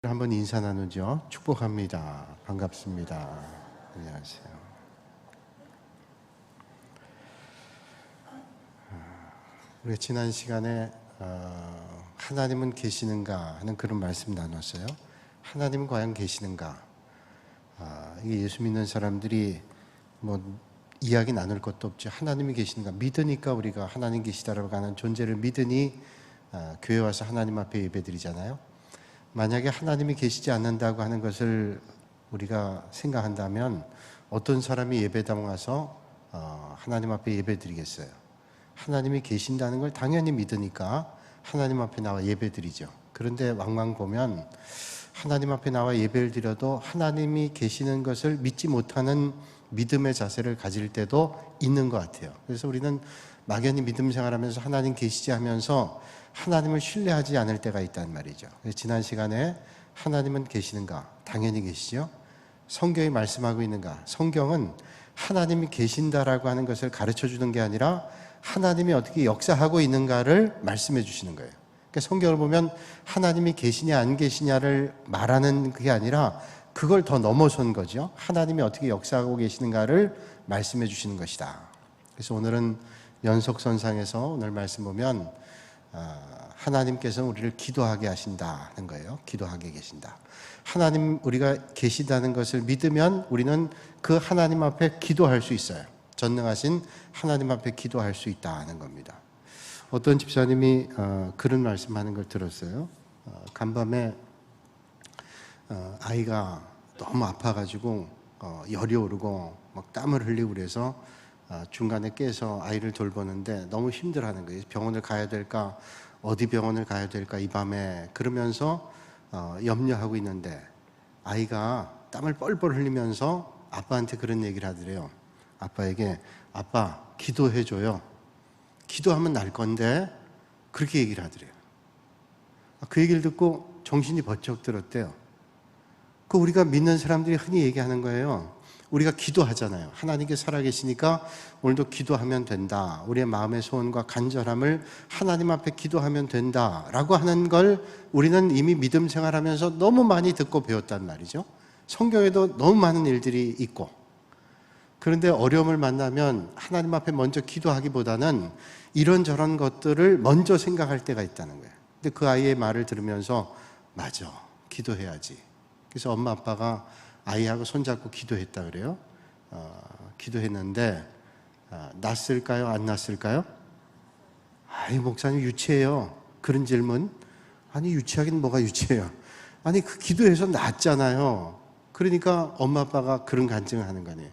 한번 인사 나누죠. 축복합니다. 반갑습니다. 안녕하세요. 우리 지난 시간에 하나님은 계시는가 하는 그런 말씀 나눴어요. 하나님은 과연 계시는가? 이게 예수 믿는 사람들이 뭐 이야기 나눌 것도 없죠. 하나님이 계시는가? 믿으니까 우리가 하나님 계시다라고 하는 존재를 믿으니 교회 와서 하나님 앞에 예배드리잖아요. 만약에 하나님이 계시지 않는다고 하는 것을 우리가 생각한다면 어떤 사람이 예배당 와서 하나님 앞에 예배드리겠어요? 하나님이 계신다는 걸 당연히 믿으니까 하나님 앞에 나와 예배드리죠. 그런데 왕왕 보면 하나님 앞에 나와 예배를 드려도 하나님이 계시는 것을 믿지 못하는 믿음의 자세를 가질 때도 있는 것 같아요. 그래서 우리는 막연히 믿음 생활하면서 하나님 계시지 하면서 하나님을 신뢰하지 않을 때가 있단 말이죠. 지난 시간에 하나님은 계시는가? 당연히 계시죠. 성경이 말씀하고 있는가? 성경은 하나님이 계신다라고 하는 것을 가르쳐 주는 게 아니라 하나님이 어떻게 역사하고 있는가를 말씀해 주시는 거예요. 그러니까 성경을 보면 하나님이 계시냐 안 계시냐를 말하는 그게 아니라 그걸 더 넘어선 거죠. 하나님이 어떻게 역사하고 계시는가를 말씀해 주시는 것이다. 그래서 오늘은 연속선상에서 오늘 말씀 보면 하나님께서 우리를 기도하게 하신다는 거예요. 기도하게 계신다. 하나님 우리가 계시다는 것을 믿으면 우리는 그 하나님 앞에 기도할 수 있어요. 전능하신 하나님 앞에 기도할 수 있다는 겁니다. 어떤 집사님이 그런 말씀하는 걸 들었어요. 간밤에 아이가 너무 아파가지고 열이 오르고 막 땀을 흘리고 그래서 중간에 깨서 아이를 돌보는데 너무 힘들어하는 거예요. 병원을 가야 될까, 어디 병원을 가야 될까 이 밤에 그러면서 염려하고 있는데 아이가 땀을 뻘뻘 흘리면서 아빠한테 그런 얘기를 하더래요. 아빠에게 아빠 기도해줘요. 기도하면 날 건데 그렇게 얘기를 하더래요. 그 얘기를 듣고 정신이 번쩍 들었대요. 그 우리가 믿는 사람들이 흔히 얘기하는 거예요. 우리가 기도하잖아요. 하나님께 살아계시니까 오늘도 기도하면 된다. 우리의 마음의 소원과 간절함을 하나님 앞에 기도하면 된다라고 하는 걸 우리는 이미 믿음 생활하면서 너무 많이 듣고 배웠단 말이죠. 성경에도 너무 많은 일들이 있고, 그런데 어려움을 만나면 하나님 앞에 먼저 기도하기보다는 이런저런 것들을 먼저 생각할 때가 있다는 거예요. 근데 그 아이의 말을 들으면서 맞아, 기도해야지. 그래서 엄마 아빠가 아이하고 손잡고 기도했다 그래요. 기도했는데 낫을까요? 안 낫을까요? 아이 목사님 유치해요. 그런 질문. 아니 유치하긴 뭐가 유치해요. 아니 그 기도해서 낫잖아요. 그러니까 엄마 아빠가 그런 간증을 하는 거네요.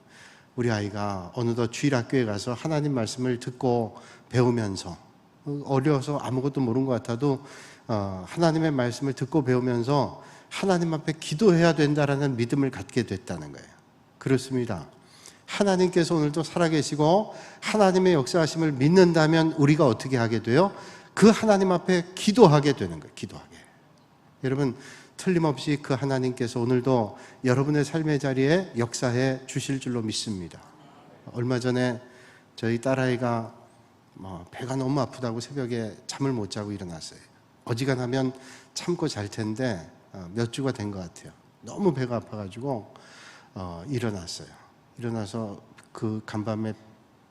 우리 아이가 어느덧 주일학교에 가서 하나님 말씀을 듣고 배우면서 어려서 아무것도 모르는 것 같아도 하나님의 말씀을 듣고 배우면서 하나님 앞에 기도해야 된다라는 믿음을 갖게 됐다는 거예요. 그렇습니다. 하나님께서 오늘도 살아계시고 하나님의 역사하심을 믿는다면 우리가 어떻게 하게 돼요? 그 하나님 앞에 기도하게 되는 거예요. 기도하게. 여러분 틀림없이 그 하나님께서 오늘도 여러분의 삶의 자리에 역사해 주실 줄로 믿습니다. 얼마 전에 저희 딸아이가 배가 너무 아프다고 새벽에 잠을 못 자고 일어났어요. 어지간하면 참고 잘 텐데 몇 주가 된 것 같아요. 너무 배가 아파가지고 일어났어요. 일어나서 그 간밤에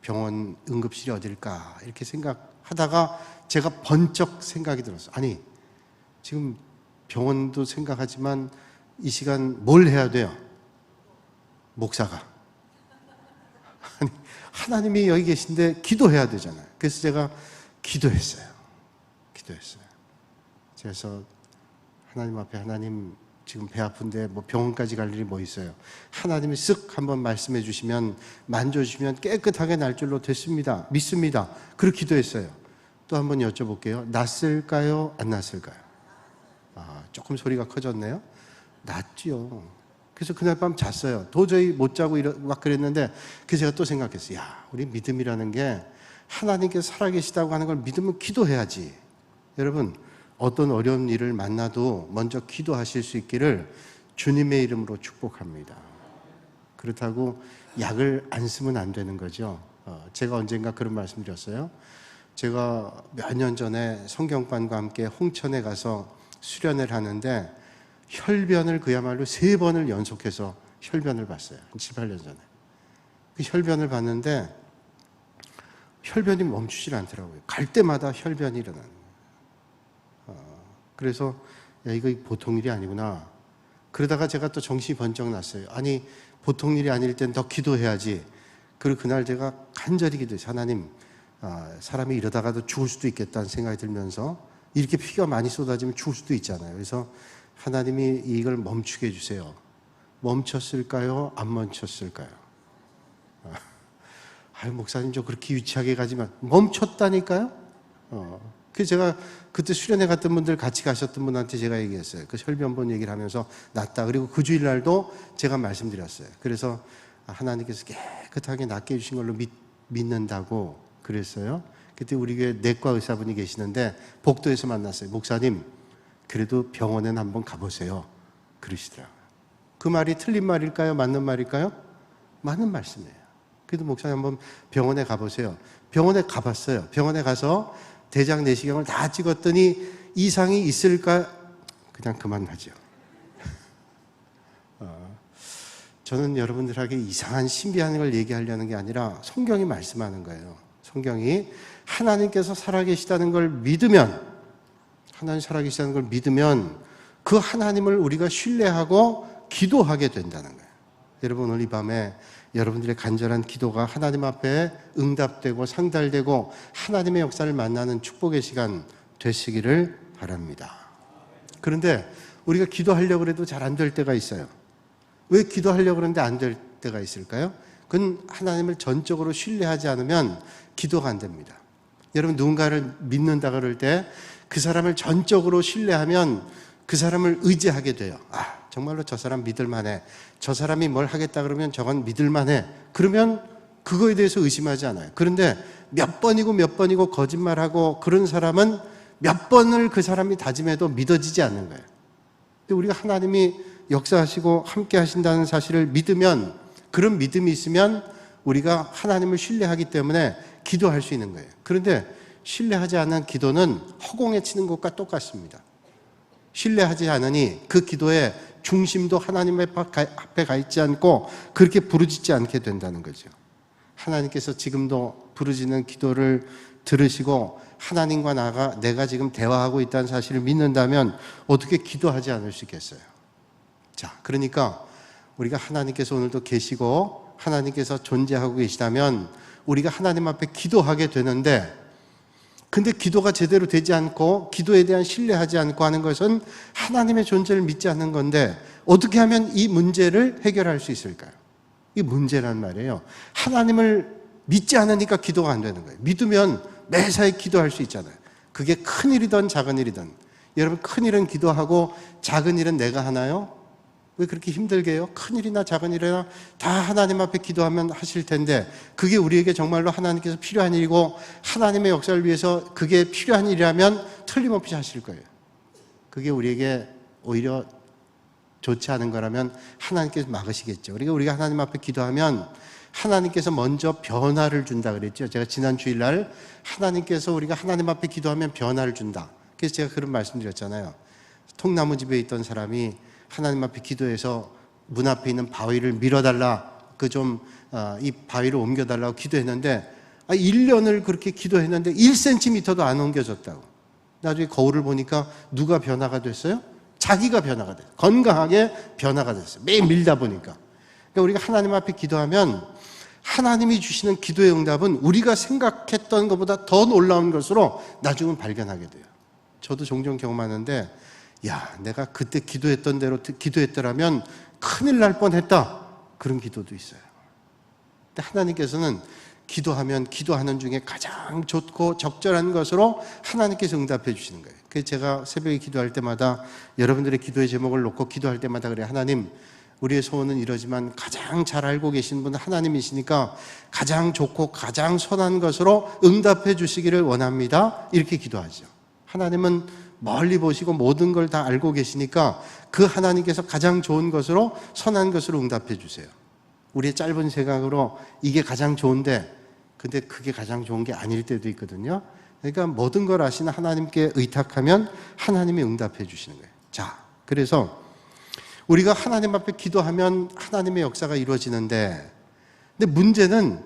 병원 응급실이 어딜까 이렇게 생각하다가 제가 번쩍 생각이 들었어요. 아니 지금 병원도 생각하지만 이 시간 뭘 해야 돼요? 목사가. 아니, 하나님이 여기 계신데 기도해야 되잖아요. 그래서 제가 기도했어요. 그래서 하나님 앞에 하나님 지금 배 아픈데 뭐 병원까지 갈 일이 뭐 있어요. 하나님이 쓱 한번 말씀해 주시면 만져주시면 깨끗하게 날 줄로 됐습니다. 믿습니다. 그렇게 기도했어요. 또 한번 여쭤볼게요. 낫을까요? 안 낫을까요? 조금 소리가 커졌네요. 낫지요. 그래서 그날 밤 잤어요. 도저히 못 자고 막 그랬는데 그래서 제가 또 생각했어요. 야, 우리 믿음이라는 게 하나님께서 살아계시다고 하는 걸 믿으면 기도해야지. 여러분 어떤 어려운 일을 만나도 먼저 기도하실 수 있기를 주님의 이름으로 축복합니다. 그렇다고 약을 안 쓰면 안 되는 거죠. 제가 언젠가 그런 말씀 드렸어요. 제가 몇 년 전에 성경반과 함께 홍천에 가서 수련을 하는데 혈변을 그야말로 3번을 연속해서 혈변을 봤어요. 한 7, 8년 전에. 그 혈변을 봤는데 혈변이 멈추질 않더라고요. 갈 때마다 혈변이 일어나는 거예요. 그래서 야, 이거 보통 일이 아니구나. 그러다가 제가 또 정신이 번쩍 났어요. 아니, 보통 일이 아닐 땐 더 기도해야지. 그리고 그날 제가 간절히 기도했어요. 하나님, 사람이 이러다가도 죽을 수도 있겠다는 생각이 들면서 이렇게 피가 많이 쏟아지면 죽을 수도 있잖아요. 그래서 하나님이 이걸 멈추게 해주세요. 멈췄을까요? 안 멈췄을까요? 아유, 목사님 저 그렇게 유치하게 가지만 멈췄다니까요? 그래서 제가 그때 수련회 갔던 분들 같이 가셨던 분한테 제가 얘기했어요. 그 혈변본 얘기를 하면서 낫다. 그리고 그 주일날도 제가 말씀드렸어요. 그래서 하나님께서 깨끗하게 낫게 해주신 걸로 믿는다고 그랬어요. 그때 우리 교회 내과 의사분이 계시는데 복도에서 만났어요. 목사님, 그래도 병원에는 한번 가보세요. 그러시더라고요. 그 말이 틀린 말일까요? 맞는 말일까요? 맞는 말씀이에요. 그래도 목사님 한번 병원에 가보세요. 병원에 가봤어요. 병원에 가서 대장 내시경을 다 찍었더니 이상이 있을까? 그냥 그만하죠. 저는 여러분들에게 이상한 신비한 걸 얘기하려는 게 아니라 성경이 말씀하는 거예요. 성경이 하나님께서 살아계시다는 걸 믿으면, 하나님 살아계시다는 걸 믿으면 그 하나님을 우리가 신뢰하고 기도하게 된다는 거예요. 여러분, 오늘 이 밤에 여러분들의 간절한 기도가 하나님 앞에 응답되고 상달되고 하나님의 역사를 만나는 축복의 시간 되시기를 바랍니다. 그런데 우리가 기도하려고 해도 잘 안 될 때가 있어요. 왜 기도하려고 하는데 안 될 때가 있을까요? 그건 하나님을 전적으로 신뢰하지 않으면 기도가 안 됩니다. 여러분, 누군가를 믿는다 그럴 때 그 사람을 전적으로 신뢰하면 그 사람을 의지하게 돼요. 정말로 저 사람 믿을만해. 저 사람이 뭘 하겠다 그러면 저건 믿을만해. 그러면 그거에 대해서 의심하지 않아요. 그런데 몇 번이고 거짓말하고 그런 사람은 몇 번을 그 사람이 다짐해도 믿어지지 않는 거예요. 근데 우리가 하나님이 역사하시고 함께 하신다는 사실을 믿으면, 그런 믿음이 있으면 우리가 하나님을 신뢰하기 때문에 기도할 수 있는 거예요. 그런데 신뢰하지 않은 기도는 허공에 치는 것과 똑같습니다. 신뢰하지 않으니 그 기도의 중심도 하나님 앞에 가 있지 않고 그렇게 부르짖지 않게 된다는 거죠. 하나님께서 지금도 부르짖는 기도를 들으시고 하나님과 내가 지금 대화하고 있다는 사실을 믿는다면 어떻게 기도하지 않을 수 있겠어요? 자, 그러니까 우리가 하나님께서 오늘도 계시고 하나님께서 존재하고 계시다면 우리가 하나님 앞에 기도하게 되는데, 근데 기도가 제대로 되지 않고 기도에 대한 신뢰하지 않고 하는 것은 하나님의 존재를 믿지 않는 건데 어떻게 하면 이 문제를 해결할 수 있을까요? 이 문제란 말이에요. 하나님을 믿지 않으니까 기도가 안 되는 거예요. 믿으면 매사에 기도할 수 있잖아요. 그게 큰 일이든 작은 일이든. 여러분, 큰 일은 기도하고 작은 일은 내가 하나요? 왜 그렇게 힘들게 해요? 큰 일이나 작은 일이나 다 하나님 앞에 기도하면 하실 텐데 그게 우리에게 정말로 하나님께서 필요한 일이고 하나님의 역사를 위해서 그게 필요한 일이라면 틀림없이 하실 거예요. 그게 우리에게 오히려 좋지 않은 거라면 하나님께서 막으시겠죠. 우리가 하나님 앞에 기도하면 하나님께서 먼저 변화를 준다 그랬죠. 제가 지난 주일날 하나님께서 우리가 하나님 앞에 기도하면 변화를 준다. 그래서 제가 그런 말씀 드렸잖아요. 통나무 집에 있던 사람이 하나님 앞에 기도해서 문 앞에 있는 바위를 밀어달라, 이 바위를 옮겨달라고 기도했는데 1년을 그렇게 기도했는데 1cm도 안 옮겨졌다고. 나중에 거울을 보니까 누가 변화가 됐어요? 자기가 변화가 됐어요. 건강하게 변화가 됐어요. 매일 밀다 보니까. 그러니까 우리가 하나님 앞에 기도하면 하나님이 주시는 기도의 응답은 우리가 생각했던 것보다 더 놀라운 것으로 나중은 발견하게 돼요. 저도 종종 경험하는데 내가 그때 기도했던 대로 기도했더라면 큰일 날 뻔했다. 그런 기도도 있어요. 근데 하나님께서는 기도하면 기도하는 중에 가장 좋고 적절한 것으로 하나님께서 응답해 주시는 거예요. 그래서 제가 새벽에 기도할 때마다 여러분들의 기도의 제목을 놓고 기도할 때마다 그래요. 하나님, 우리의 소원은 이러지만 가장 잘 알고 계신 분은 하나님이시니까 가장 좋고 가장 선한 것으로 응답해 주시기를 원합니다. 이렇게 기도하죠. 하나님은 멀리 보시고 모든 걸 다 알고 계시니까 그 하나님께서 가장 좋은 것으로 선한 것으로 응답해 주세요. 우리의 짧은 생각으로 이게 가장 좋은데 근데 그게 가장 좋은 게 아닐 때도 있거든요. 그러니까 모든 걸 아시는 하나님께 의탁하면 하나님이 응답해 주시는 거예요. 자, 그래서 우리가 하나님 앞에 기도하면 하나님의 역사가 이루어지는데, 근데 문제는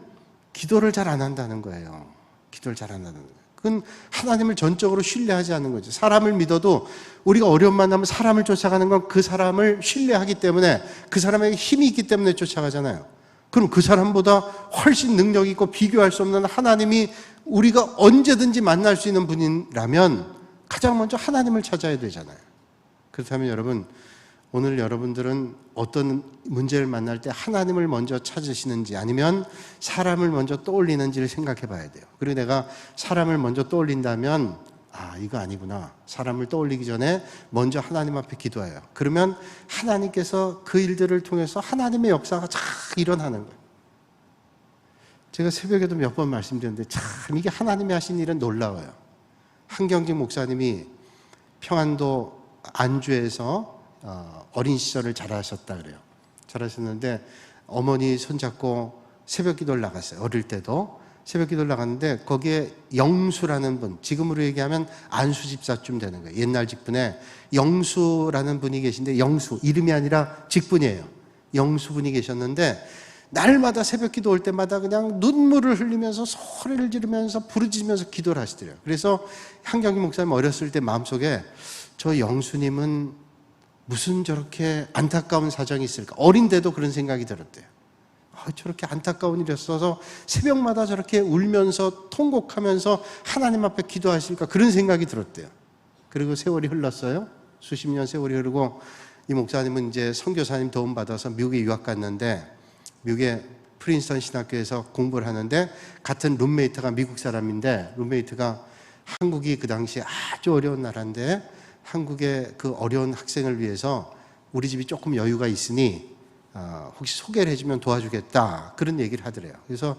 기도를 잘 안 한다는 거예요. 기도를 잘 안 한다는 거예요. 그건 하나님을 전적으로 신뢰하지 않는 거죠. 사람을 믿어도 우리가 어려움 만나면 사람을 쫓아가는 건 그 사람을 신뢰하기 때문에, 그 사람에게 힘이 있기 때문에 쫓아가잖아요. 그럼 그 사람보다 훨씬 능력 있고 비교할 수 없는 하나님이 우리가 언제든지 만날 수 있는 분이라면 가장 먼저 하나님을 찾아야 되잖아요. 그렇다면 여러분, 오늘 여러분들은 어떤 문제를 만날 때 하나님을 먼저 찾으시는지 아니면 사람을 먼저 떠올리는지를 생각해 봐야 돼요. 그리고 내가 사람을 먼저 떠올린다면 이거 아니구나. 사람을 떠올리기 전에 먼저 하나님 앞에 기도해요. 그러면 하나님께서 그 일들을 통해서 하나님의 역사가 잘 일어나는 거예요. 제가 새벽에도 몇 번 말씀드렸는데 참 이게 하나님이 하신 일은 놀라워요. 한경직 목사님이 평안도 안주에서 어린 시절을 잘하셨다 그래요. 잘하셨는데 어머니 손잡고 새벽 기도를 나갔어요. 어릴 때도 새벽 기도를 나갔는데 거기에 영수라는 분, 지금으로 얘기하면 안수 집사쯤 되는 거예요. 옛날 직분에 영수라는 분이 계신데, 영수 이름이 아니라 직분이에요. 영수분이 계셨는데 날마다 새벽 기도 올 때마다 그냥 눈물을 흘리면서 소리를 지르면서 부르짖으면서 기도를 하시더래요. 그래서 한경희 목사님 어렸을 때 마음속에 저 영수님은 무슨 저렇게 안타까운 사정이 있을까? 어린데도 그런 생각이 들었대요. 저렇게 안타까운 일이 있어서 새벽마다 저렇게 울면서 통곡하면서 하나님 앞에 기도하실까? 그런 생각이 들었대요. 그리고 세월이 흘렀어요. 수십 년 세월이 흐르고 이 목사님은 이제 선교사님 도움 받아서 미국에 유학 갔는데, 미국의 프린스턴 신학교에서 공부를 하는데 같은 룸메이트가 미국 사람인데, 룸메이트가 한국이 그 당시에 아주 어려운 나라인데 한국의 그 어려운 학생을 위해서 우리 집이 조금 여유가 있으니 혹시 소개를 해주면 도와주겠다, 그런 얘기를 하더래요. 그래서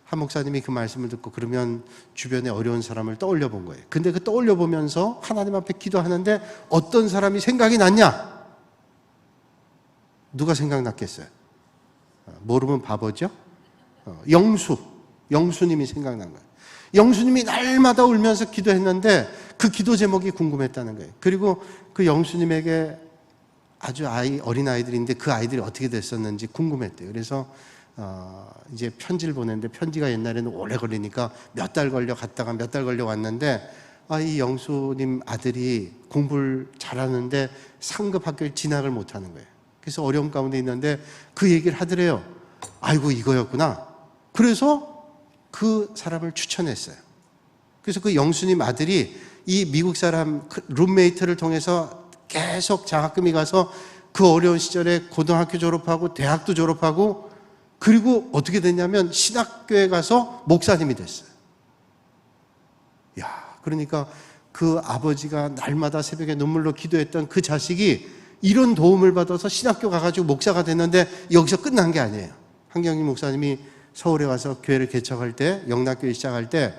한 목사님이 그 말씀을 듣고 그러면 주변에 어려운 사람을 떠올려 본 거예요. 근데 그 떠올려 보면서 하나님 앞에 기도하는데 어떤 사람이 생각이 났냐? 누가 생각났겠어요? 모르면 바보죠? 영수님이 생각난 거예요. 영수님이 날마다 울면서 기도했는데 그 기도 제목이 궁금했다는 거예요. 그리고 그 영수님에게 아주 어린 아이들인데 그 아이들이 어떻게 됐었는지 궁금했대요. 그래서 이제 편지를 보냈는데, 편지가 옛날에는 오래 걸리니까 몇 달 걸려 갔다가 몇 달 걸려 왔는데, 이 영수님 아들이 공부를 잘하는데 상급 학교를 진학을 못하는 거예요. 그래서 어려움 가운데 있는데 그 얘기를 하더래요. 아이고 이거였구나. 그래서 그 사람을 추천했어요. 그래서 그 영수님 아들이 이 미국 사람 룸메이트를 통해서 계속 장학금이 가서 그 어려운 시절에 고등학교 졸업하고 대학도 졸업하고, 그리고 어떻게 됐냐면 신학교에 가서 목사님이 됐어요. 그러니까 그 아버지가 날마다 새벽에 눈물로 기도했던 그 자식이 이런 도움을 받아서 신학교 가가지고 목사가 됐는데 여기서 끝난 게 아니에요. 한경희 목사님이 서울에 와서 교회를 개척할 때, 영락교회 시작할 때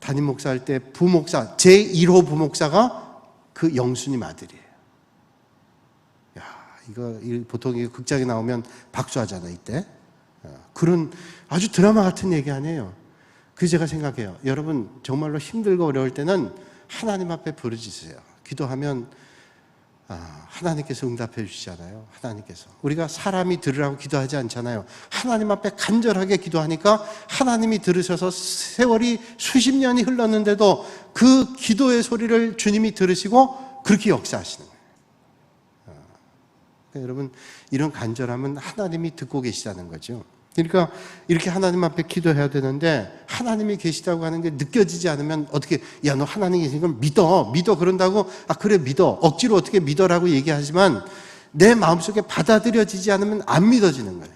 담임 목사할 때 부목사, 제1호 부목사가 그 영수님 아들이에요. 이거 보통 극장에 나오면 박수하잖아 이때. 그런 아주 드라마 같은 얘기 아니에요. 그래서 제가 생각해요. 여러분 정말로 힘들고 어려울 때는 하나님 앞에 부르짖으세요. 기도하면 하나님께서 응답해 주시잖아요. 하나님께서. 우리가 사람이 들으라고 기도하지 않잖아요. 하나님 앞에 간절하게 기도하니까 하나님이 들으셔서 세월이 수십 년이 흘렀는데도 그 기도의 소리를 주님이 들으시고 그렇게 역사하시는 거예요. 그러니까 여러분, 이런 간절함은 하나님이 듣고 계시다는 거죠. 그러니까 이렇게 하나님 앞에 기도해야 되는데, 하나님이 계시다고 하는 게 느껴지지 않으면 어떻게, 너 하나님이 계신 걸 믿어 그런다고, 그래 믿어, 억지로 어떻게 믿어라고 얘기하지만 내 마음속에 받아들여지지 않으면 안 믿어지는 거예요.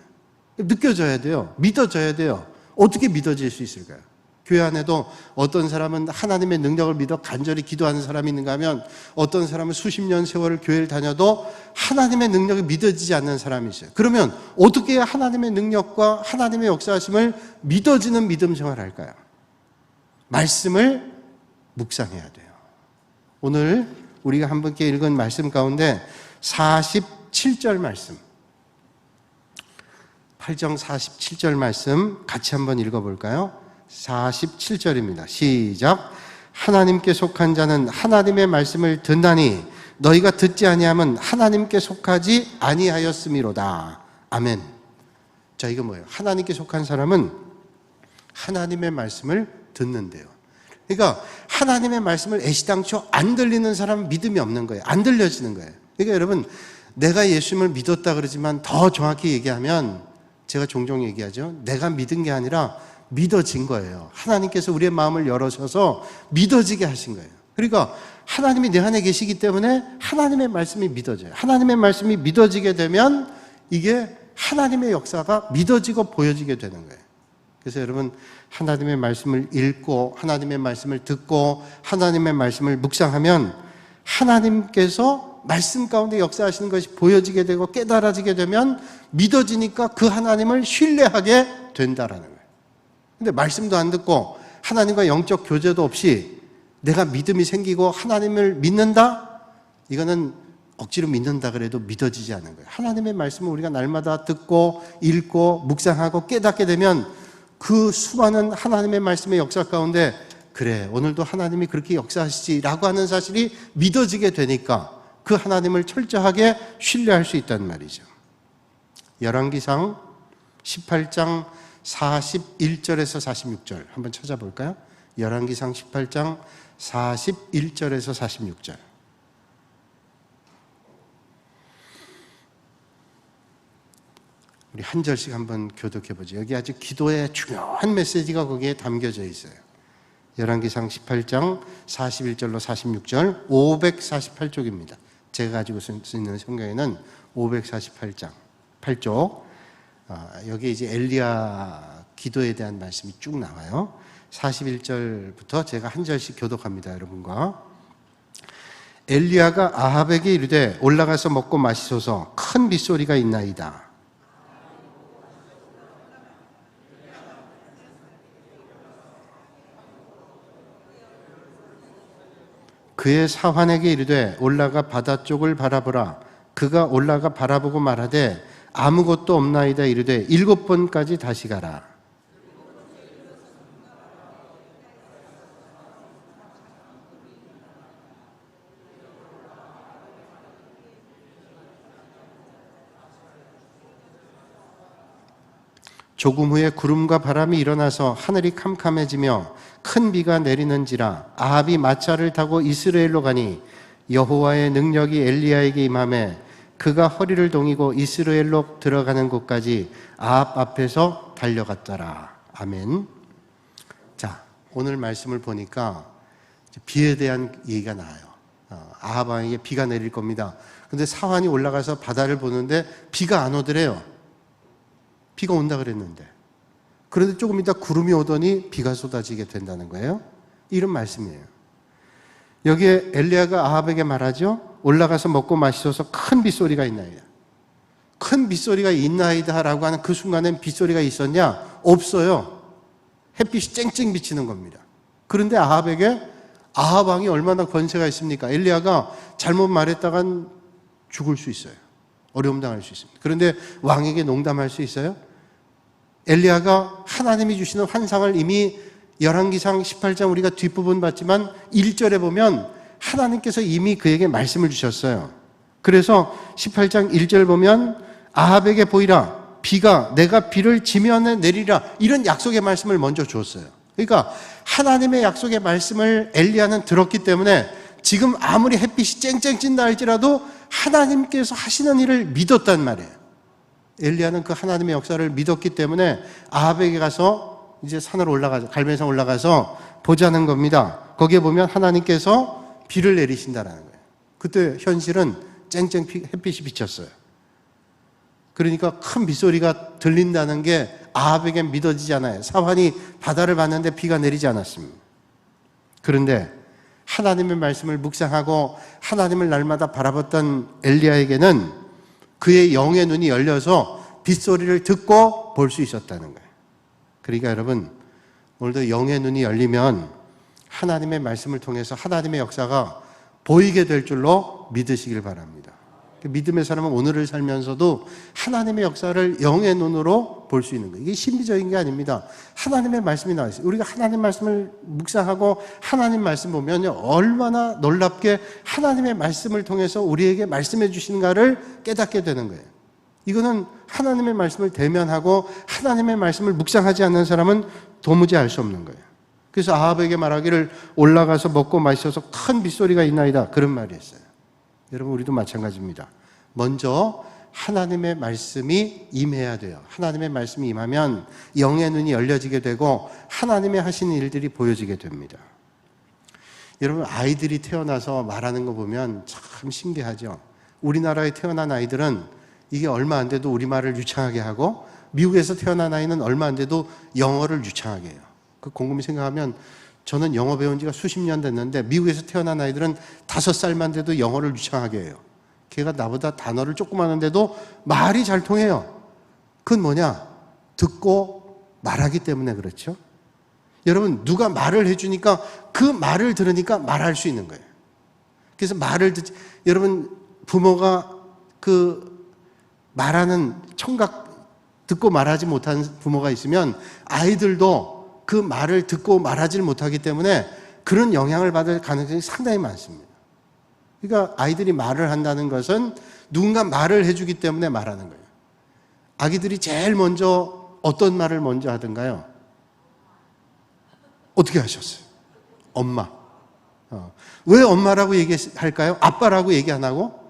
느껴져야 돼요. 믿어져야 돼요. 어떻게 믿어질 수 있을까요? 교회 안에도 어떤 사람은 하나님의 능력을 믿어 간절히 기도하는 사람이 있는가 하면, 어떤 사람은 수십 년 세월을 교회를 다녀도 하나님의 능력이 믿어지지 않는 사람이 있어요. 그러면 어떻게 해야 하나님의 능력과 하나님의 역사하심을 믿어지는 믿음 생활을 할까요? 말씀을 묵상해야 돼요. 오늘 우리가 한 분께 읽은 말씀 가운데 47절 말씀, 8장 47절 말씀 같이 한번 읽어볼까요? 47절입니다. 시작. 하나님께 속한 자는 하나님의 말씀을 듣나니 너희가 듣지 아니함은 하나님께 속하지 아니하였음이로다. 아멘. 자, 이거 뭐예요? 하나님께 속한 사람은 하나님의 말씀을 듣는데요. 그러니까 하나님의 말씀을 애시당초 안 들리는 사람은 믿음이 없는 거예요. 안 들려지는 거예요. 그러니까 여러분, 내가 예수님을 믿었다 그러지만 더 정확히 얘기하면 제가 종종 얘기하죠. 내가 믿은 게 아니라 믿어진 거예요. 하나님께서 우리의 마음을 열어셔서 믿어지게 하신 거예요. 그러니까 하나님이 내 안에 계시기 때문에 하나님의 말씀이 믿어져요. 하나님의 말씀이 믿어지게 되면 이게 하나님의 역사가 믿어지고 보여지게 되는 거예요. 그래서 여러분, 하나님의 말씀을 읽고 하나님의 말씀을 듣고 하나님의 말씀을 묵상하면 하나님께서 말씀 가운데 역사하시는 것이 보여지게 되고 깨달아지게 되면 믿어지니까 그 하나님을 신뢰하게 된다라는 거예요. 근데 말씀도 안 듣고 하나님과 영적 교제도 없이 내가 믿음이 생기고 하나님을 믿는다? 이거는 억지로 믿는다 그래도 믿어지지 않는 거예요. 하나님의 말씀을 우리가 날마다 듣고 읽고 묵상하고 깨닫게 되면 그 수많은 하나님의 말씀의 역사 가운데 그래, 오늘도 하나님이 그렇게 역사하시지라고 하는 사실이 믿어지게 되니까 그 하나님을 철저하게 신뢰할 수 있다는 말이죠. 열왕기상 18장 41절에서 46절 한번 찾아볼까요? 열왕기상 18장 41절에서 46절. 우리 한 절씩 한번 교독해 보죠. 여기 아주 기도의 중요한 메시지가 거기에 담겨져 있어요. 열왕기상 18장 41절로 46절 548쪽입니다. 제가 가지고 쓰는 성경에는 548장 8쪽. 여기 이제 엘리야 기도에 대한 말씀이 쭉 나와요. 41절부터 제가 한 절씩 교독합니다, 여러분과. 엘리야가 아합에게 이르되 올라가서 먹고 마시소서, 큰 빗소리가 있나이다. 그의 사환에게 이르되 올라가 바다 쪽을 바라보라. 그가 올라가 바라보고 말하되 아무것도 없나이다. 이르되 7번까지 다시 가라. 조금 후에 구름과 바람이 일어나서 하늘이 캄캄해지며 큰 비가 내리는지라. 아합이 마차를 타고 이스라엘로 가니 여호와의 능력이 엘리야에게 임하매 그가 허리를 동이고 이스라엘로 들어가는 곳까지 아합 앞에서 달려갔더라. 아멘. 자, 오늘 말씀을 보니까 비에 대한 얘기가 나와요. 아합 왕에게 비가 내릴 겁니다. 근데 사환이 올라가서 바다를 보는데 비가 안 오더래요. 비가 온다 그랬는데. 그런데 조금 이따 구름이 오더니 비가 쏟아지게 된다는 거예요. 이런 말씀이에요. 여기에 엘리야가 아합에게 말하죠. 올라가서 먹고 마시소서, 큰 빗소리가 있나이다. 큰 빗소리가 있나이다 라고 하는 그 순간엔 빗소리가 있었냐? 없어요. 햇빛이 쨍쨍 비치는 겁니다. 그런데 아합에게, 아합 왕이 얼마나 권세가 있습니까? 엘리야가 잘못 말했다간 죽을 수 있어요. 어려움 당할 수 있습니다. 그런데 왕에게 농담할 수 있어요? 엘리야가 하나님이 주시는 환상을 이미 열왕기상 18장 우리가 뒷부분 봤지만 1절에 보면 하나님께서 이미 그에게 말씀을 주셨어요. 그래서 18장 1절 보면 아합에게 보이라, 비가 내가 비를 지면에 내리라, 이런 약속의 말씀을 먼저 주었어요. 그러니까 하나님의 약속의 말씀을 엘리야는 들었기 때문에 지금 아무리 햇빛이 쨍쨍 찐다 할지라도 하나님께서 하시는 일을 믿었단 말이에요. 엘리야는 그 하나님의 역사를 믿었기 때문에 아합에게 가서 이제 산으로 올라가서, 갈멜산 올라가서 보자는 겁니다. 거기에 보면 하나님께서 비를 내리신다는 거예요. 그때 현실은 쨍쨍 햇빛이 비쳤어요. 그러니까 큰 빗소리가 들린다는 게 아합에겐 믿어지지 않아요. 사환이 바다를 봤는데 비가 내리지 않았습니다. 그런데 하나님의 말씀을 묵상하고 하나님을 날마다 바라봤던 엘리야에게는 그의 영의 눈이 열려서 빗소리를 듣고 볼 수 있었다는 거예요. 그러니까 여러분, 오늘도 영의 눈이 열리면 하나님의 말씀을 통해서 하나님의 역사가 보이게 될 줄로 믿으시길 바랍니다. 믿음의 사람은 오늘을 살면서도 하나님의 역사를 영의 눈으로 볼 수 있는 거예요. 이게 신비적인 게 아닙니다. 하나님의 말씀이 나와 있어요. 우리가 하나님 말씀을 묵상하고 하나님 말씀 보면요, 얼마나 놀랍게 하나님의 말씀을 통해서 우리에게 말씀해 주시는가를 깨닫게 되는 거예요. 이거는 하나님의 말씀을 대면하고 하나님의 말씀을 묵상하지 않는 사람은 도무지 알 수 없는 거예요. 그래서 아합에게 말하기를 올라가서 먹고 마셔서 큰 빗소리가 있나이다, 그런 말이 있어요. 여러분, 우리도 마찬가지입니다. 먼저 하나님의 말씀이 임해야 돼요. 하나님의 말씀이 임하면 영의 눈이 열려지게 되고 하나님의 하시는 일들이 보여지게 됩니다. 여러분, 아이들이 태어나서 말하는 거 보면 참 신기하죠. 우리나라에 태어난 아이들은 이게 얼마 안 돼도 우리말을 유창하게 하고, 미국에서 태어난 아이는 얼마 안 돼도 영어를 유창하게 해요. 그 곰곰이 생각하면 저는 영어 배운 지가 수십 년 됐는데 미국에서 태어난 아이들은 5살만 돼도 영어를 유창하게 해요. 걔가 나보다 단어를 조금 하는데도 말이 잘 통해요. 그건 뭐냐? 듣고 말하기 때문에 그렇죠. 여러분, 누가 말을 해주니까 그 말을 들으니까 말할 수 있는 거예요. 그래서 말을 여러분, 부모가 그 말하는 청각, 듣고 말하지 못한 부모가 있으면 아이들도 그 말을 듣고 말하지 못하기 때문에 그런 영향을 받을 가능성이 상당히 많습니다. 그러니까 아이들이 말을 한다는 것은 누군가 말을 해주기 때문에 말하는 거예요. 아기들이 제일 먼저 어떤 말을 먼저 하던가요? 어떻게 하셨어요? 엄마. 왜 엄마라고 얘기할까요? 아빠라고 얘기 안 하고?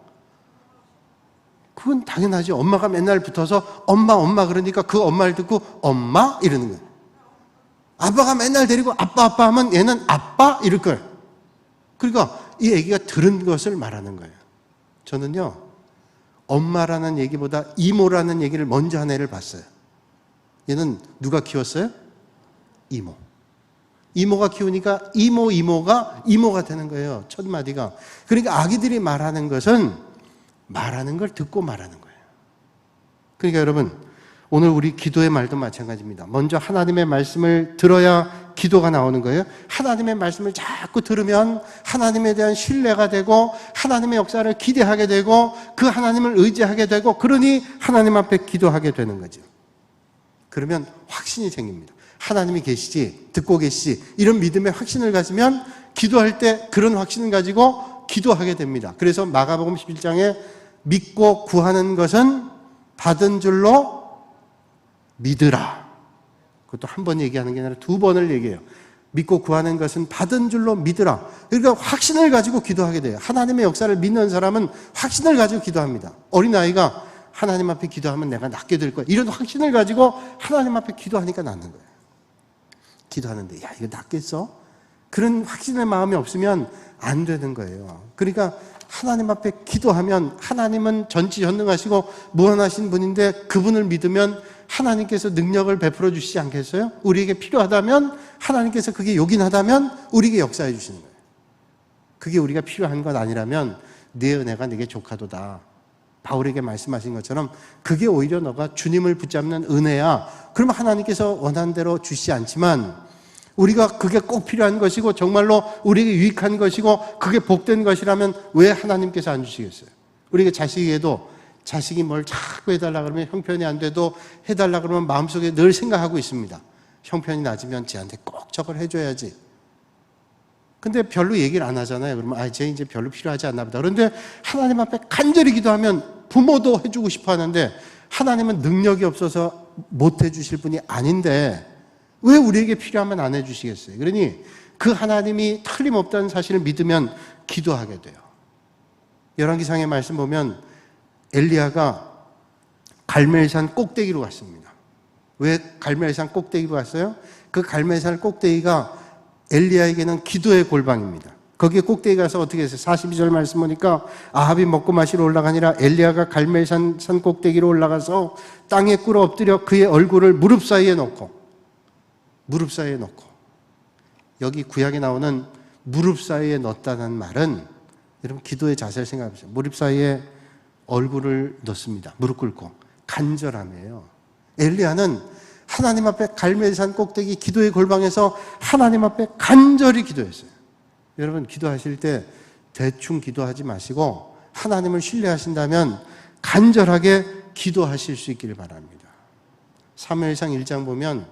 그건 당연하죠. 엄마가 맨날 붙어서 엄마 엄마 그러니까 그 엄마를 듣고 엄마 이러는 거예요. 아빠가 맨날 데리고 아빠 하면 얘는 아빠 이럴 거예요. 그러니까 이 얘기가 들은 것을 말하는 거예요. 저는요, 엄마라는 얘기보다 이모라는 얘기를 먼저 한 애를 봤어요. 얘는 누가 키웠어요? 이모. 이모가 키우니까 이모가 이모가 되는 거예요. 첫 마디가. 그러니까 아기들이 말하는 것은 말하는 걸 듣고 말하는 거예요. 그러니까 여러분, 오늘 우리 기도의 말도 마찬가지입니다. 먼저 하나님의 말씀을 들어야 기도가 나오는 거예요. 하나님의 말씀을 자꾸 들으면 하나님에 대한 신뢰가 되고 하나님의 역사를 기대하게 되고 그 하나님을 의지하게 되고, 그러니 하나님 앞에 기도하게 되는 거죠. 그러면 확신이 생깁니다. 하나님이 계시지, 듣고 계시지, 이런 믿음의 확신을 가지면 기도할 때 그런 확신을 가지고 기도하게 됩니다. 그래서 마가복음 11장에 믿고 구하는 것은 받은 줄로 믿으라. 그것도 한 번 얘기하는 게 아니라 2번을 얘기해요. 믿고 구하는 것은 받은 줄로 믿으라. 그러니까 확신을 가지고 기도하게 돼요. 하나님의 역사를 믿는 사람은 확신을 가지고 기도합니다. 어린아이가 하나님 앞에 기도하면 내가 낫게 될 거야, 이런 확신을 가지고 하나님 앞에 기도하니까 낫는 거예요. 기도하는데 야, 이거 낫겠어? 그런 확신의 마음이 없으면 안 되는 거예요. 그러니까 하나님 앞에 기도하면 하나님은 전지전능하시고 무한하신 분인데 그분을 믿으면 하나님께서 능력을 베풀어 주시지 않겠어요? 우리에게 필요하다면, 하나님께서 그게 요긴하다면 우리에게 역사해 주시는 거예요. 그게 우리가 필요한 것 아니라면 내 은혜가 내게 족하도다. 바울에게 말씀하신 것처럼 그게 오히려 너가 주님을 붙잡는 은혜야. 그러면 하나님께서 원하는 대로 주시지 않지만, 우리가 그게 꼭 필요한 것이고 정말로 우리에게 유익한 것이고 그게 복된 것이라면 왜 하나님께서 안 주시겠어요? 우리가 자식에게도 자식이 뭘 자꾸 해달라 그러면 형편이 안 돼도 해달라 그러면 마음속에 늘 생각하고 있습니다. 형편이 낮으면 쟤한테 꼭 저걸 해줘야지. 근데 별로 얘기를 안 하잖아요. 그러면 쟤 이제 별로 필요하지 않나 보다. 그런데 하나님 앞에 간절히 기도하면 부모도 해주고 싶어 하는데 하나님은 능력이 없어서 못 해주실 분이 아닌데 왜 우리에게 필요하면 안 해주시겠어요? 그러니 그 하나님이 틀림없다는 사실을 믿으면 기도하게 돼요. 열왕기상의 말씀 보면 엘리야가 갈멜산 꼭대기로 갔습니다. 왜 갈멜산 꼭대기로 갔어요? 그 갈멜산 꼭대기가 엘리야에게는 기도의 골방입니다. 거기에 꼭대기 가서 어떻게 했어요? 42절 말씀 보니까 아합이 먹고 마시러 올라가니라 엘리야가 갈멜산 산 꼭대기로 올라가서 땅에 꿇어 엎드려 그의 얼굴을 무릎 사이에 놓고, 여기 구약에 나오는 무릎 사이에 넣었다는 말은, 여러분 기도의 자세를 생각해 보세요. 무릎 사이에 얼굴을 넣습니다. 무릎 꿇고 간절함이에요. 엘리야는 하나님 앞에 갈멜산 꼭대기 기도의 골방에서 하나님 앞에 간절히 기도했어요. 여러분 기도하실 때 대충 기도하지 마시고 하나님을 신뢰하신다면 간절하게 기도하실 수 있기를 바랍니다. 사무엘상 1장 보면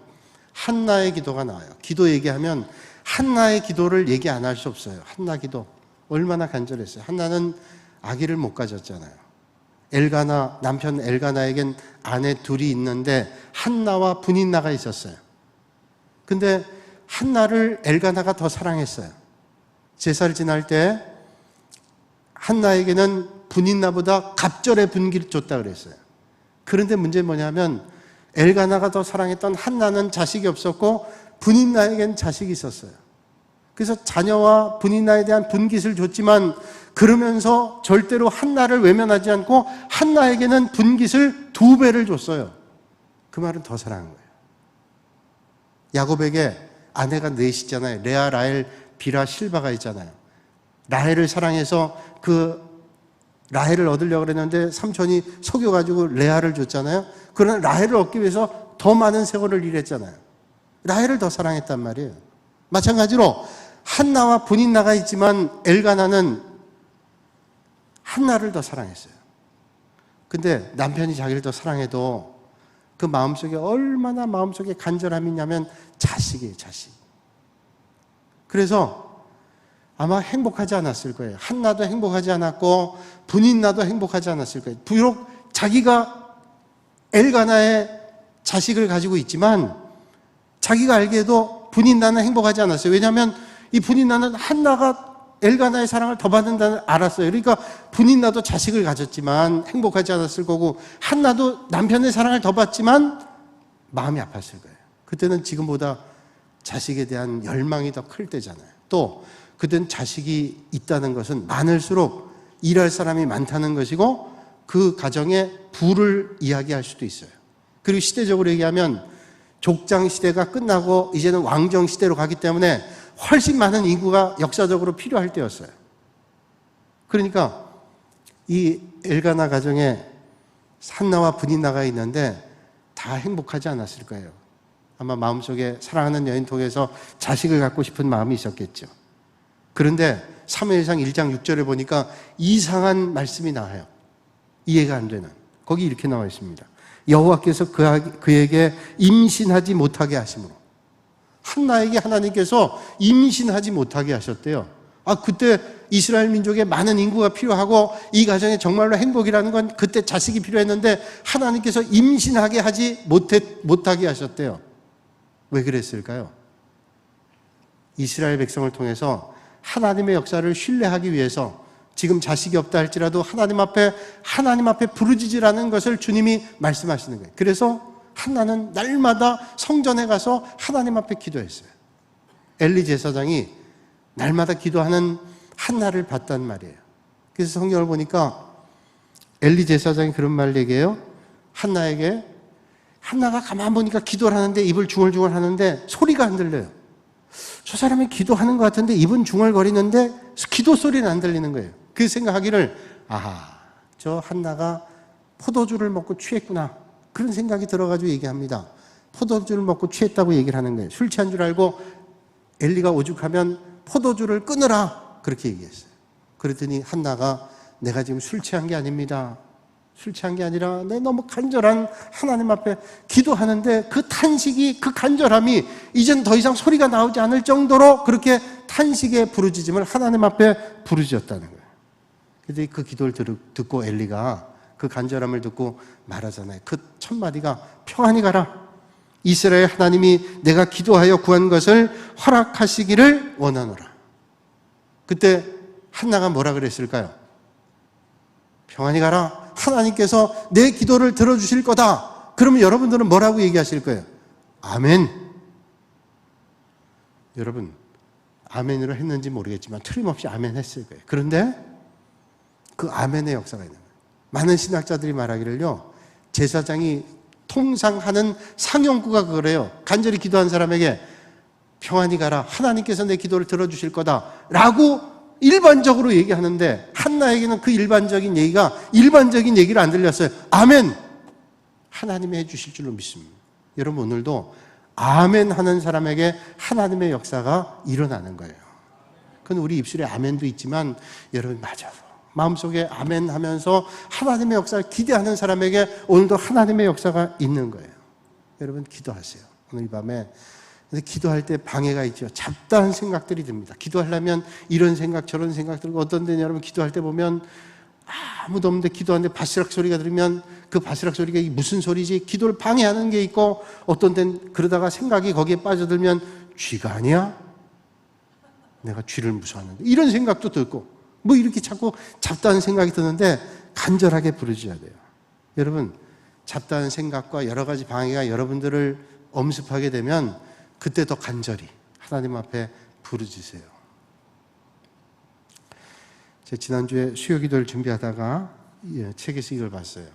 한나의 기도가 나와요. 기도 얘기하면 한나의 기도를 얘기 안 할 수 없어요. 한나 기도 얼마나 간절했어요. 한나는 아기를 못 가졌잖아요. 엘가나, 남편 엘가나에겐 아내 둘이 있는데 한나와 분인나가 있었어요. 근데 한나를 엘가나가 더 사랑했어요. 제사를 지날 때 한나에게는 분인나보다 갑절의 분기를 줬다 그랬어요. 그런데 문제는 뭐냐면 엘가나가 더 사랑했던 한나는 자식이 없었고 분인나에겐 자식이 있었어요. 그래서 자녀와 분인나에 대한 분깃을 줬지만 그러면서 절대로 한나를 외면하지 않고 한나에게는 분깃을 2배를 줬어요. 그 말은 더 사랑한 거예요. 야곱에게 아내가 넷이잖아요. 레아, 라헬, 비라, 실바가 있잖아요. 라헬을 사랑해서 그 라헬을 얻으려고 그랬는데 삼촌이 속여가지고 레아를 줬잖아요. 그러나 라헬을 얻기 위해서 더 많은 세월을 일했잖아요. 라헬을 더 사랑했단 말이에요. 마찬가지로 한나와 분인나가 있지만 엘가나는 한나를 더 사랑했어요. 근데 남편이 자기를 더 사랑해도 그 마음속에 얼마나 마음속에 간절함이 있냐면 자식이에요, 자식. 그래서 아마 행복하지 않았을 거예요. 한나도 행복하지 않았고 분인나도 행복하지 않았을 거예요. 비록 자기가 엘가나의 자식을 가지고 있지만 자기가 알기에도 분인나는 행복하지 않았어요. 왜냐하면 이 분인나는 한나가 엘가나의 사랑을 더 받는다는 알았어요. 그러니까 분인나도 자식을 가졌지만 행복하지 않았을 거고 한나도 남편의 사랑을 더 받지만 마음이 아팠을 거예요. 그때는 지금보다 자식에 대한 열망이 더 클 때잖아요. 또 그때는 자식이 있다는 것은 많을수록 일할 사람이 많다는 것이고 그 가정의 부를 이야기할 수도 있어요. 그리고 시대적으로 얘기하면 족장 시대가 끝나고 이제는 왕정 시대로 가기 때문에 훨씬 많은 인구가 역사적으로 필요할 때였어요. 그러니까 이 엘가나 가정에 한나와 분인나가 있는데 다 행복하지 않았을 거예요. 아마 마음속에 사랑하는 여인 통해서 자식을 갖고 싶은 마음이 있었겠죠. 그런데 사무엘상 1장 6절에 보니까 이상한 말씀이 나와요. 이해가 안 되는. 거기 이렇게 나와 있습니다. 여호와께서 그에게 임신하지 못하게 하심으로. 한나에게 하나님께서 임신하지 못하게 하셨대요. 그때 이스라엘 민족에 많은 인구가 필요하고 이 가정에 정말로 행복이라는 건 그때 자식이 필요했는데 하나님께서 임신하게 하지 못하게 하셨대요. 왜 그랬을까요? 이스라엘 백성을 통해서 하나님의 역사를 신뢰하기 위해서 지금 자식이 없다 할지라도 하나님 앞에 부르짖으라는 것을 주님이 말씀하시는 거예요. 그래서 한나는 날마다 성전에 가서 하나님 앞에 기도했어요. 엘리 제사장이 날마다 기도하는 한나를 봤단 말이에요. 그래서 성경을 보니까 엘리 제사장이 그런 말을 얘기해요. 한나에게. 한나가 가만 보니까 기도를 하는데 입을 중얼중얼 하는데 소리가 안 들려요. 저 사람이 기도하는 것 같은데 입은 중얼거리는데 기도 소리는 안 들리는 거예요. 그 생각하기를 저 한나가 포도주를 먹고 취했구나. 그런 생각이 들어가지고 얘기합니다. 포도주를 먹고 취했다고 얘기를 하는 거예요. 술 취한 줄 알고 엘리가 오죽하면 포도주를 끊으라 그렇게 얘기했어요. 그랬더니 한나가 내가 지금 술 취한 게 아닙니다. 술 취한 게 아니라 내 너무 간절한 하나님 앞에 기도하는데 그 탄식이, 그 간절함이 이젠 더 이상 소리가 나오지 않을 정도로 그렇게 탄식의 부르짖음을 하나님 앞에 부르짖었다는 거예요. 그런데 그 기도를 듣고 엘리가 그 간절함을 듣고 말하잖아요. 그 첫 마디가 평안히 가라. 이스라엘 하나님이 내가 기도하여 구한 것을 허락하시기를 원하노라. 그때 한나가 뭐라 그랬을까요? 평안히 가라. 하나님께서 내 기도를 들어주실 거다. 그러면 여러분들은 뭐라고 얘기하실 거예요? 아멘. 여러분, 아멘으로 했는지 모르겠지만 틀림없이 아멘 했을 거예요. 그런데 그 아멘의 역사가 있는 거예요. 많은 신학자들이 말하기를요, 제사장이 통상 하는 상용구가 그래요. 간절히 기도한 사람에게 평안히 가라. 하나님께서 내 기도를 들어주실 거다. 라고 일반적으로 얘기하는데 한나에게는 그 일반적인 얘기를 안 들렸어요. 아멘. 하나님이 해주실 줄로 믿습니다. 여러분, 오늘도 아멘 하는 사람에게 하나님의 역사가 일어나는 거예요. 그건 우리 입술에 아멘도 있지만 여러분, 마음속에 아멘 하면서 하나님의 역사를 기대하는 사람에게 오늘도 하나님의 역사가 있는 거예요. 여러분 기도하세요. 오늘 이 밤에. 근데 기도할 때 방해가 있죠. 잡다한 생각들이 듭니다. 기도하려면 이런 생각 저런 생각 들고, 어떤 데는 여러분 기도할 때 보면 아무도 없는데 기도하는데 바스락 소리가 들으면 그 바스락 소리가 무슨 소리지? 기도를 방해하는 게 있고, 어떤 데는 그러다가 생각이 거기에 빠져들면 쥐가 아니야? 내가 쥐를 무서워하는데 이런 생각도 들고, 뭐 이렇게 자꾸 잡다한 생각이 드는데 간절하게 부르셔야 돼요. 여러분 잡다한 생각과 여러 가지 방해가 여러분들을 엄습하게 되면 그때 더 간절히 하나님 앞에 부르짖으세요. 제가 지난주에 수요기도를 준비하다가 책에서 이걸 봤어요.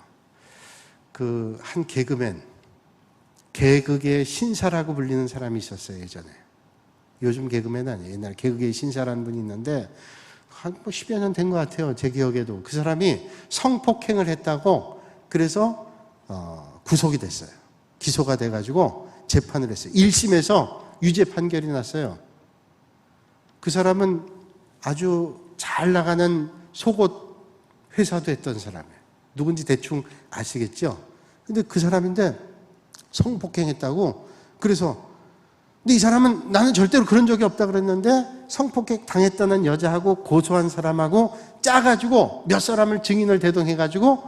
그 한 개그맨, 개그계의 신사라고 불리는 사람이 있었어요. 예전에. 요즘 개그맨 아니에요. 옛날 개그계의 신사라는 분이 있는데 한 10여 년 된 것 같아요. 제 기억에도. 그 사람이 성폭행을 했다고 그래서 구속이 됐어요. 기소가 돼가지고 재판을 했어요. 1심에서 유죄 판결이 났어요. 그 사람은 아주 잘 나가는 속옷 회사도 했던 사람이에요. 누군지 대충 아시겠죠? 근데 그 사람인데 성폭행했다고. 그래서 근데 이 사람은 나는 절대로 그런 적이 없다 그랬는데 성폭행 당했다는 여자하고 고소한 사람하고 짜가지고 몇 사람을 증인을 대동해가지고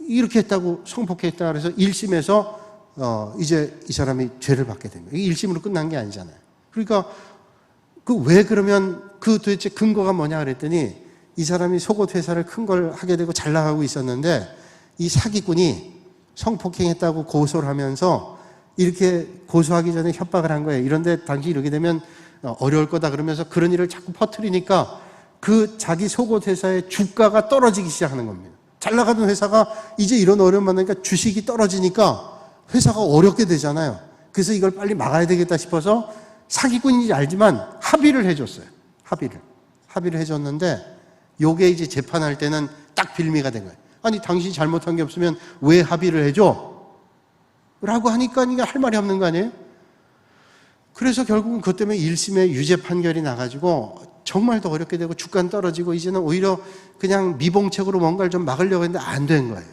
이렇게 했다고, 성폭행했다 그래서 1심에서 이제 이 사람이 죄를 받게 됩니다. 이게 1심으로 끝난 게 아니잖아요. 그러니까 왜 그러면 그 도대체 근거가 뭐냐 그랬더니 이 사람이 속옷 회사를 큰 걸 하게 되고 잘 나가고 있었는데 이 사기꾼이 성폭행했다고 고소를 하면서 이렇게 고소하기 전에 협박을 한 거예요. 이런데 당신 이렇게 되면 어려울 거다 그러면서 그런 일을 자꾸 퍼뜨리니까 그 자기 속옷 회사의 주가가 떨어지기 시작하는 겁니다. 잘 나가던 회사가 이제 이런 어려움 만나니까 주식이 떨어지니까 회사가 어렵게 되잖아요. 그래서 이걸 빨리 막아야 되겠다 싶어서 사기꾼인지 알지만 합의를 해줬어요. 합의를 해줬는데 요게 이제 재판할 때는 딱 빌미가 된 거예요. 아니 당신이 잘못한 게 없으면 왜 합의를 해줘? 라고 하니까 이게 할 말이 없는 거 아니에요? 그래서 결국은 그것 때문에 1심에 유죄 판결이 나가지고 정말 더 어렵게 되고 주가는 떨어지고 이제는 오히려 그냥 미봉책으로 뭔가를 좀 막으려고 했는데 안 된 거예요.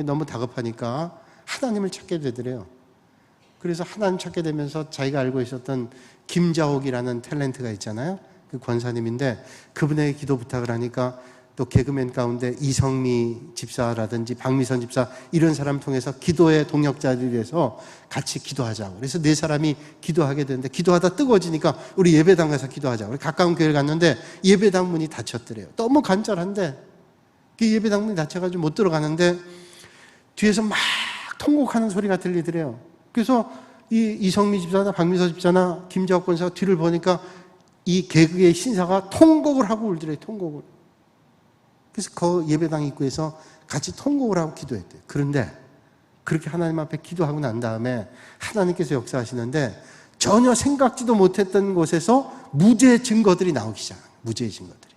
너무 다급하니까 하나님을 찾게 되더래요. 그래서 하나님 찾게 되면서 자기가 알고 있었던 김자옥이라는 탤런트가 있잖아요. 그 권사님인데 그분에게 기도 부탁을 하니까 또 개그맨 가운데 이성미 집사라든지 박미선 집사 이런 사람 통해서 기도의 동역자들이 돼서 같이 기도하자고. 그래서 네 사람이 기도하게 되는데 기도하다 뜨거워지니까 우리 예배당 가서 기도하자고. 우리 가까운 교회를 갔는데 예배당 문이 닫혔더래요. 너무 간절한데 그 예배당 문이 닫혀가지고 못 들어가는데 뒤에서 막 통곡하는 소리가 들리더래요. 그래서 이 이성미 집사나 박미선 집사나 김자옥 권사가 뒤를 보니까 이 개그의 신사가 통곡을 하고 울더래요. 통곡을. 그래서 그 예배당 입구에서 같이 통곡을 하고 기도했대요. 그런데 그렇게 하나님 앞에 기도하고 난 다음에 하나님께서 역사하시는데 전혀 생각지도 못했던 곳에서 무죄의 증거들이 나오기 시작해요. 무죄의 증거들이.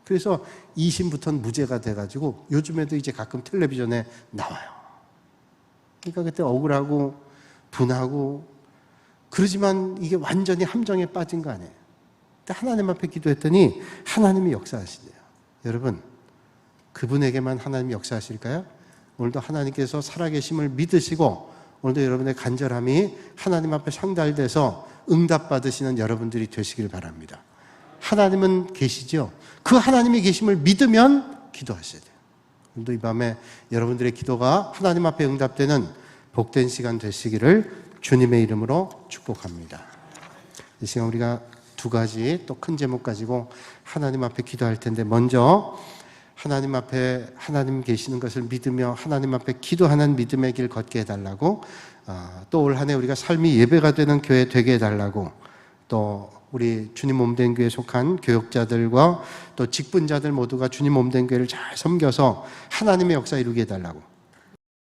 그래서 2심부터는 무죄가 돼가지고 요즘에도 이제 가끔 텔레비전에 나와요. 그러니까 그때 억울하고 분하고 그러지만 이게 완전히 함정에 빠진 거 아니에요. 근데 하나님 앞에 기도했더니 하나님이 역사하시대요. 여러분 그분에게만 하나님이 역사하실까요? 오늘도 하나님께서 살아계심을 믿으시고 오늘도 여러분의 간절함이 하나님 앞에 상달돼서 응답받으시는 여러분들이 되시길 바랍니다. 하나님은 계시죠? 그 하나님이 계심을 믿으면 기도하셔야 돼요. 오늘도 이 밤에 여러분들의 기도가 하나님 앞에 응답되는 복된 시간 되시기를 주님의 이름으로 축복합니다. 이 시간 우리가 두 가지 또 큰 제목 가지고 하나님 앞에 기도할 텐데 먼저 하나님 앞에 하나님 계시는 것을 믿으며 하나님 앞에 기도하는 믿음의 길 걷게 해달라고 또 올 한 해 우리가 삶이 예배가 되는 교회 되게 해달라고 또 우리 주님 몸된 교회에 속한 교역자들과 또 직분자들 모두가 주님 몸된 교회를 잘 섬겨서 하나님의 역사 이루게 해달라고